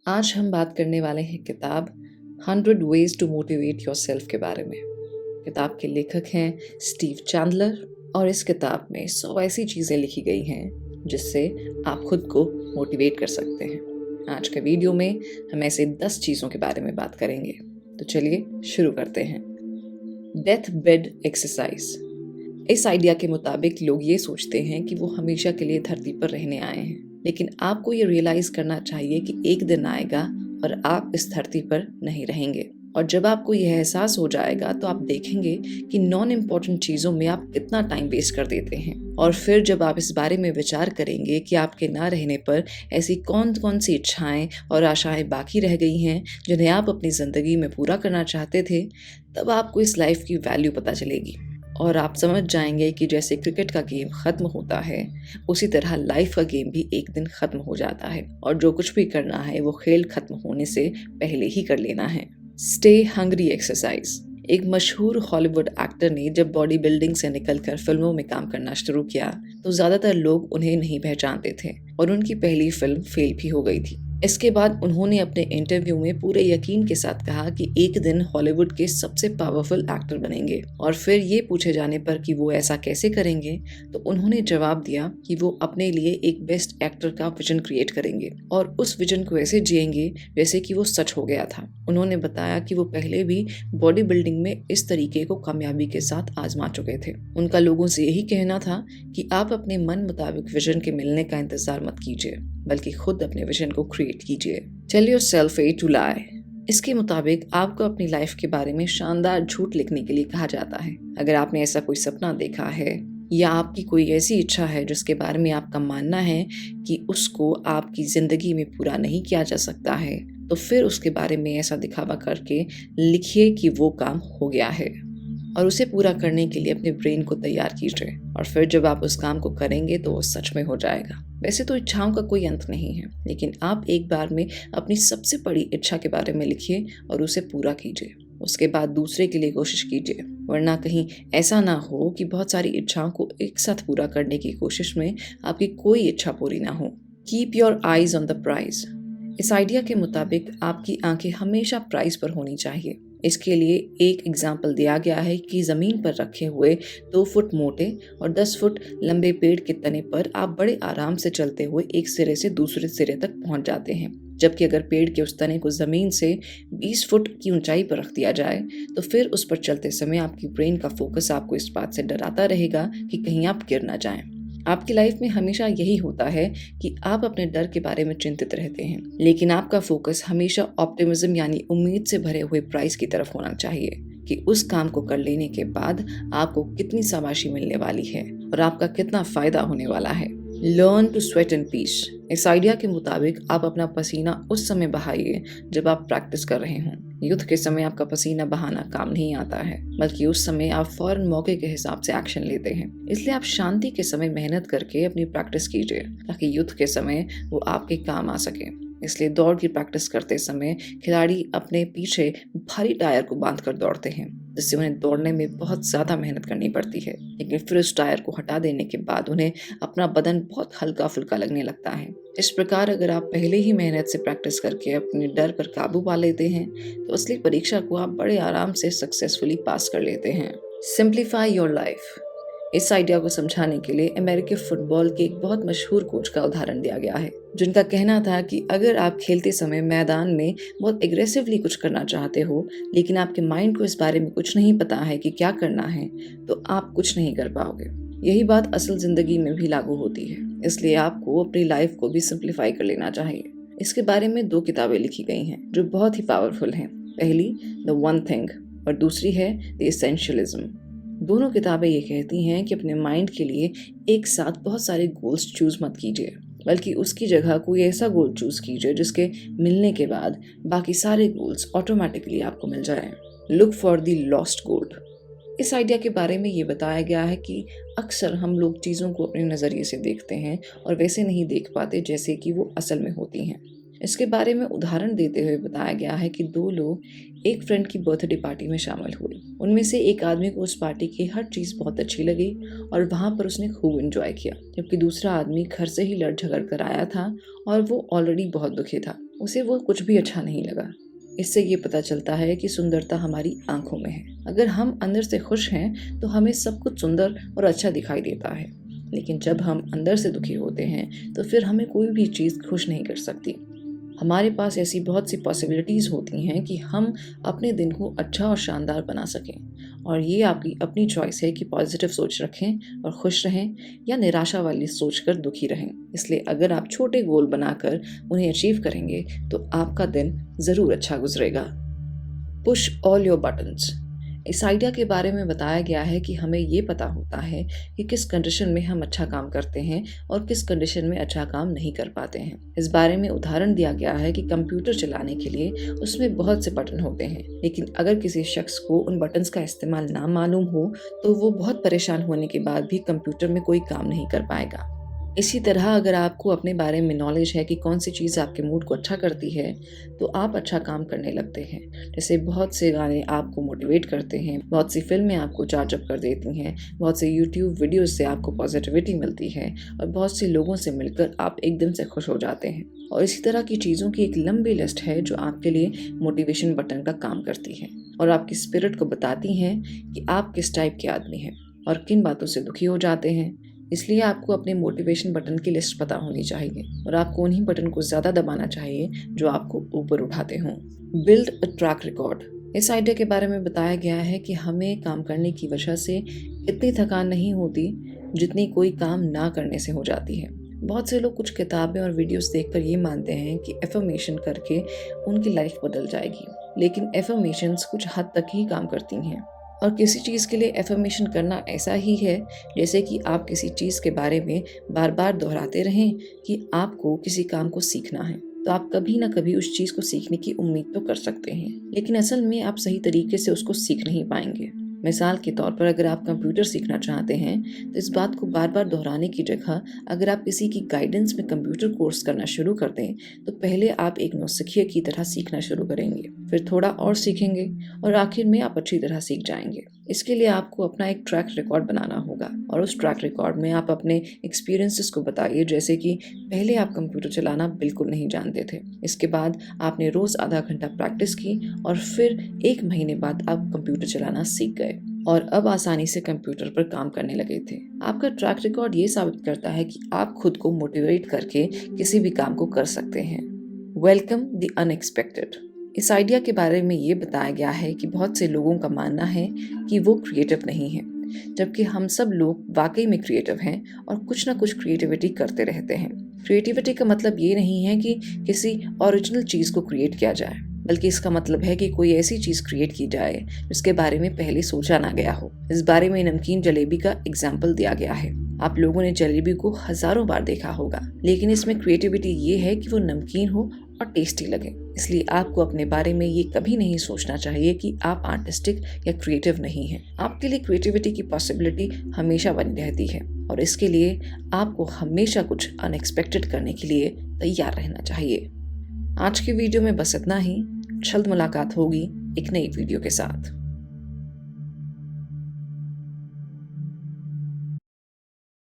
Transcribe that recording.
आज हम बात करने वाले हैं किताब 100 वेज टू मोटिवेट योरसेल्फ के बारे में। किताब के लेखक हैं स्टीव चैंडलर और इस किताब में 100 ऐसी चीज़ें लिखी गई हैं जिससे आप खुद को मोटिवेट कर सकते हैं। आज के वीडियो में हम ऐसे 10 चीज़ों के बारे में बात करेंगे। तो चलिए शुरू करते हैं। Death bed exercise. इस आइडिया के मुताबिक लोग ये सोचते हैं कि वो हमेशा के लिए धरती पर रहने आए हैं, लेकिन आपको ये रियलाइज करना चाहिए कि एक दिन आएगा और आप इस धरती पर नहीं रहेंगे। और जब आपको यह एहसास हो जाएगा तो आप देखेंगे कि नॉन इम्पॉर्टेंट चीज़ों में आप कितना टाइम वेस्ट कर देते हैं। और फिर जब आप इस बारे में विचार करेंगे कि आपके ना रहने पर ऐसी कौन कौन सी इच्छाएं और आशाएं बाकी रह गई हैं जिन्हें आप अपनी ज़िंदगी में पूरा करना चाहते थे, तब आपको इस लाइफ की वैल्यू पता चलेगी। और आप समझ जाएंगे कि जैसे क्रिकेट का गेम ख़त्म होता है, उसी तरह लाइफ का गेम भी एक दिन ख़त्म हो जाता है और जो कुछ भी करना है वो खेल ख़त्म होने से पहले ही कर लेना है। Stay hungry exercise. एक मशहूर हॉलीवुड एक्टर ने जब बॉडी बिल्डिंग से निकलकर फिल्मों में काम करना शुरू किया तो ज़्यादातर लोग उन्हें नहीं पहचानते थे और उनकी पहली फिल्म फेल भी हो गई थी। इसके बाद उन्होंने अपने इंटरव्यू में पूरे यकीन के साथ कहा कि एक दिन हॉलीवुड के सबसे पावरफुल एक्टर बनेंगे। और फिर ये पूछे जाने पर कि वो ऐसा कैसे करेंगे तो उन्होंने जवाब दिया कि वो अपने लिए एक बेस्ट एक्टर का विजन क्रिएट करेंगे और उस विजन को ऐसे जिएंगे जैसे कि वो सच हो गया था। उन्होंने बताया कि वो पहले भी बॉडी बिल्डिंग में इस तरीके को कामयाबी के साथ आजमा चुके थे। उनका लोगों से यही कहना था कि आप अपने मन मुताबिक विजन के मिलने का इंतजार मत कीजिए, बल्कि खुद अपने विजन को क्रिएट कीजिए। Tell yourself a to lie. इसके मुताबिक आपको अपनी लाइफ के बारे में शानदार झूठ लिखने के लिए कहा जाता है। अगर आपने ऐसा कोई सपना देखा है या आपकी कोई ऐसी इच्छा है जिसके बारे में आपका मानना है कि उसको आपकी जिंदगी में पूरा नहीं किया जा सकता है, तो फिर उसके बारे में ऐसा दिखावा करके लिखिए कि वो काम हो गया है और उसे पूरा करने के लिए अपने ब्रेन को तैयार कीजिए। और फिर जब आप उस काम को करेंगे तो वो सच में हो जाएगा। वैसे तो इच्छाओं का कोई अंत नहीं है, लेकिन आप एक बार में अपनी सबसे बड़ी इच्छा के बारे में लिखिए और उसे पूरा कीजिए। उसके बाद दूसरे के लिए कोशिश कीजिए, वरना कहीं ऐसा ना हो कि बहुत सारी इच्छाओं को एक साथ पूरा करने की कोशिश में आपकी कोई इच्छा पूरी ना हो। Keep your eyes on the prize. इस आइडिया के मुताबिक आपकी आंखें हमेशा प्राइज पर होनी चाहिए। इसके लिए एक एग्जाम्पल दिया गया है कि ज़मीन पर रखे हुए 2 फुट मोटे और 10 फुट लंबे पेड़ के तने पर आप बड़े आराम से चलते हुए एक सिरे से दूसरे सिरे तक पहुंच जाते हैं, जबकि अगर पेड़ के उस तने को ज़मीन से 20 फुट की ऊंचाई पर रख दिया जाए तो फिर उस पर चलते समय आपकी ब्रेन का फोकस आपको इस बात से डराता रहेगा कि कहीं आप गिर ना जाएं। आपकी लाइफ में हमेशा यही होता है कि आप अपने डर के बारे में चिंतित रहते हैं, लेकिन आपका फोकस हमेशा ऑप्टिमिज्म यानी उम्मीद से भरे हुए प्राइस की तरफ होना चाहिए कि उस काम को कर लेने के बाद आपको कितनी शाबाशी मिलने वाली है और आपका कितना फायदा होने वाला है। Learn to sweat in peace. इस आइडिया के मुताबिक आप अपना पसीना उस समय बहाइए जब आप प्रैक्टिस कर रहे हों। युद्ध के समय आपका पसीना बहाना काम नहीं आता है, बल्कि उस समय आप फौरन मौके के हिसाब से एक्शन लेते हैं। इसलिए आप शांति के समय मेहनत करके अपनी प्रैक्टिस कीजिए ताकि युद्ध के समय वो आपके काम आ सके। इसलिए दौड़ की प्रैक्टिस करते समय खिलाड़ी अपने पीछे भारी टायर को बांधकर दौड़ते हैं, जिससे उन्हें दौड़ने में बहुत ज़्यादा मेहनत करनी पड़ती है, लेकिन फिर उस टायर को हटा देने के बाद उन्हें अपना बदन बहुत हल्का फुल्का लगने लगता है। इस प्रकार अगर आप पहले ही मेहनत से प्रैक्टिस करके अपने डर पर काबू पा लेते हैं तो असली परीक्षा को आप बड़े आराम से सक्सेसफुली पास कर लेते हैं। Simplify your life. इस आइडिया को समझाने के लिए अमेरिकी फुटबॉल के एक बहुत मशहूर कोच का उदाहरण दिया गया है, जिनका कहना था कि अगर आप खेलते समय मैदान में बहुत एग्रेसिवली कुछ करना चाहते हो, लेकिन आपके माइंड को इस बारे में कुछ नहीं पता है कि क्या करना है, तो आप कुछ नहीं कर पाओगे। यही बात असल जिंदगी में भी लागू होती है, इसलिए आपको अपनी लाइफ को भी सिंप्लीफाई कर लेना चाहिए। इसके बारे में 2 किताबें लिखी गई हैं जो बहुत ही पावरफुल हैं। पहली द वन थिंग और दूसरी है द एसेंशियलिज्म। दोनों किताबें ये कहती हैं कि अपने माइंड के लिए एक साथ बहुत सारे गोल्स चूज मत कीजिए, बल्कि उसकी जगह कोई ऐसा गोल चूज कीजिए जिसके मिलने के बाद बाकी सारे गोल्स ऑटोमेटिकली आपको मिल जाएं। Look for the lost gold. इस आइडिया के बारे में ये बताया गया है कि अक्सर हम लोग चीज़ों को अपने नज़रिए से देखते हैं और वैसे नहीं देख पाते जैसे कि वो असल में होती हैं। इसके बारे में उदाहरण देते हुए बताया गया है कि 2 लोग एक फ्रेंड की बर्थडे पार्टी में शामिल हुए। उनमें से एक आदमी को उस पार्टी की हर चीज़ बहुत अच्छी लगी और वहाँ पर उसने खूब एंजॉय किया, जबकि दूसरा आदमी घर से ही लड़ झगड़ कर आया था और वो ऑलरेडी बहुत दुखी था। उसे वो कुछ भी अच्छा नहीं लगा। इससे ये पता चलता है कि सुंदरता हमारी आंखों में है। अगर हम अंदर से खुश हैं तो हमें सब कुछ सुंदर और अच्छा दिखाई देता है, लेकिन जब हम अंदर से दुखी होते हैं तो फिर हमें कोई भी चीज़ खुश नहीं कर सकती। हमारे पास ऐसी बहुत सी पॉसिबिलिटीज़ होती हैं कि हम अपने दिन को अच्छा और शानदार बना सकें, और ये आपकी अपनी चॉइस है कि पॉजिटिव सोच रखें और खुश रहें या निराशा वाली सोच कर दुखी रहें। इसलिए अगर आप छोटे गोल बनाकर उन्हें अचीव करेंगे तो आपका दिन ज़रूर अच्छा गुजरेगा। Push all your buttons. इस आइडिया के बारे में बताया गया है कि हमें ये पता होता है कि किस कंडीशन में हम अच्छा काम करते हैं और किस कंडीशन में अच्छा काम नहीं कर पाते हैं। इस बारे में उदाहरण दिया गया है कि कंप्यूटर चलाने के लिए उसमें बहुत से बटन होते हैं, लेकिन अगर किसी शख्स को उन बटन्स का इस्तेमाल ना मालूम हो तो वो बहुत परेशान होने के बाद भी कंप्यूटर में कोई काम नहीं कर पाएगा। इसी तरह अगर आपको अपने बारे में नॉलेज है कि कौन सी चीज़ आपके मूड को अच्छा करती है तो आप अच्छा काम करने लगते हैं। जैसे बहुत से गाने आपको मोटिवेट करते हैं, बहुत सी फिल्में आपको चार्ज अप कर देती हैं, बहुत से यूट्यूब वीडियोस से आपको पॉजिटिविटी मिलती है और बहुत से लोगों से मिलकर आप एकदम से खुश हो जाते हैं। और इसी तरह की चीज़ों की एक लंबी लिस्ट है जो आपके लिए मोटिवेशन बटन का काम करती है और आपकी स्पिरिट को बताती हैं कि आप किस टाइप के आदमी हैं और किन बातों से दुखी हो जाते हैं। इसलिए आपको अपने मोटिवेशन बटन की लिस्ट पता होनी चाहिए और आपको उन्हीं बटन को ज़्यादा दबाना चाहिए जो आपको ऊपर उठाते हों। Build a track record. इस आइडिया के बारे में बताया गया है कि हमें काम करने की वजह से इतनी थकान नहीं होती जितनी कोई काम ना करने से हो जाती है। बहुत से लोग कुछ किताबें और वीडियोस देखकर ये मानते हैं कि एफर्मेशन करके उनकी लाइफ बदल जाएगी, लेकिन एफर्मेशंस कुछ हद तक ही काम करती हैं। और किसी चीज़ के लिए एफर्मेशन करना ऐसा ही है जैसे कि आप किसी चीज़ के बारे में बार बार दोहराते रहें कि आपको किसी काम को सीखना है, तो आप कभी ना कभी उस चीज़ को सीखने की उम्मीद तो कर सकते हैं, लेकिन असल में आप सही तरीके से उसको सीख नहीं पाएंगे। मिसाल के तौर पर अगर आप कंप्यूटर सीखना चाहते हैं तो इस बात को बार बार दोहराने की जगह अगर आप किसी की गाइडेंस में कंप्यूटर कोर्स करना शुरू कर दें तो पहले आप एक नौसिखिए की तरह सीखना शुरू करेंगे, फिर थोड़ा और सीखेंगे और आखिर में आप अच्छी तरह सीख जाएंगे। इसके लिए आपको अपना एक ट्रैक रिकॉर्ड बनाना होगा और उस ट्रैक रिकॉर्ड में आप अपने एक्सपीरियंसेस को बताइए, जैसे कि पहले आप कंप्यूटर चलाना बिल्कुल नहीं जानते थे, इसके बाद आपने रोज़ आधा घंटा प्रैक्टिस की और फिर 1 महीने बाद आप कंप्यूटर चलाना सीख गए और अब आसानी से कंप्यूटर पर काम करने लगे थे। आपका ट्रैक रिकॉर्ड ये साबित करता है कि आप खुद को मोटिवेट करके किसी भी काम को कर सकते हैं। Welcome the unexpected. इस आइडिया के बारे में ये बताया गया है कि बहुत से लोगों का मानना है कि वो क्रिएटिव नहीं है, जबकि हम सब लोग वाकई में क्रिएटिव हैं और कुछ ना कुछ क्रिएटिविटी करते रहते हैं। क्रिएटिविटी का मतलब ये नहीं है कि किसी ओरिजिनल चीज़ को क्रिएट किया जाए, बल्कि इसका मतलब है कि कोई ऐसी चीज़ क्रिएट की जाए जिसके बारे में पहले सोचा ना गया हो। इस बारे में नमकीन जलेबी का एग्जाम्पल दिया गया है। आप लोगों ने जलेबी को हजारों बार देखा होगा, लेकिन इसमें क्रिएटिविटी ये है कि वो नमकीन हो और टेस्टी लगे। इसलिए आपको अपने बारे में ये कभी नहीं सोचना चाहिए कि आप आर्टिस्टिक या क्रिएटिव नहीं हैं। आपके लिए क्रिएटिविटी की पॉसिबिलिटी हमेशा बनी रहती है और इसके लिए आपको हमेशा कुछ अनएक्सपेक्टेड करने के लिए तैयार रहना चाहिए। आज की वीडियो में बस इतना ही। जल्द मुलाकात होगी एक नई वीडियो के साथ।